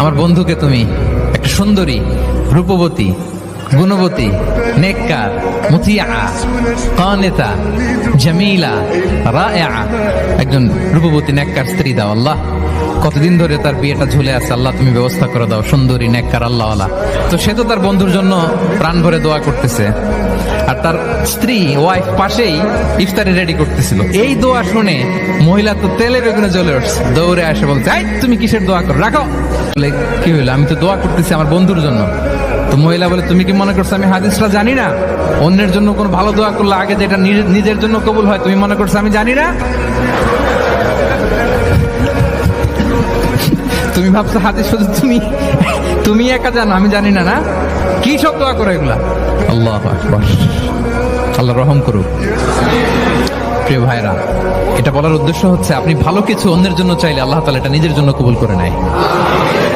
আমার বন্ধুকে তুমি একটা সুন্দরী, রূপবতী, গুণবতী, নেককার, মুতিয়া, কানিতা, জামিলা, রাইআ একজন রূপবতী নেককার স্ত্রী দাও আল্লাহ। কতদিন ধরে তার বিয়েটা ঝুলে আছে, আল্লাহ তুমি ব্যবস্থা করে দাও, সুন্দরী, নেককার, আল্লাহওয়ালা। তো সে তো তার বন্ধুর জন্য প্রাণ ভরে দোয়া করতেছে, আর তার স্ত্রী ওয়াইফ পাশেই ইফতারি রেডি করতেছিল। এই দোয়া শুনে মহিলা তো তেলে বেগুনে জ্বলে উঠছে, দৌড়ে আসে বলছে, এই তুমি কিসের দোয়া করো, রাখো। বলে, কি হইলো? আমি তো দোয়া করতেছি আমার বন্ধুর জন্য। তো মহিলা বলে, তুমি কি মনে করছো আমি হাদিসটা জানি না? অন্যের জন্য কোন ভালো দোয়া করলে আগে যেটা নিজের জন্য কবুল হয়, তুমি মনে করছো আমি জানি না? তুমি ভাবছো হাদিস শুধু তুমি একা জানো, আমি জানি না? না, কি সব দোয়া করো এগুলা? আল্লাহু আকবার, আল্লাহ রহম করুক। প্রিয় ভাইরা, এটা বলার উদ্দেশ্য হচ্ছে আপনি ভালো কিছু অন্যের জন্য চাইলে আল্লাহ তাআলা এটা নিজের জন্য কবুল করে নেয়।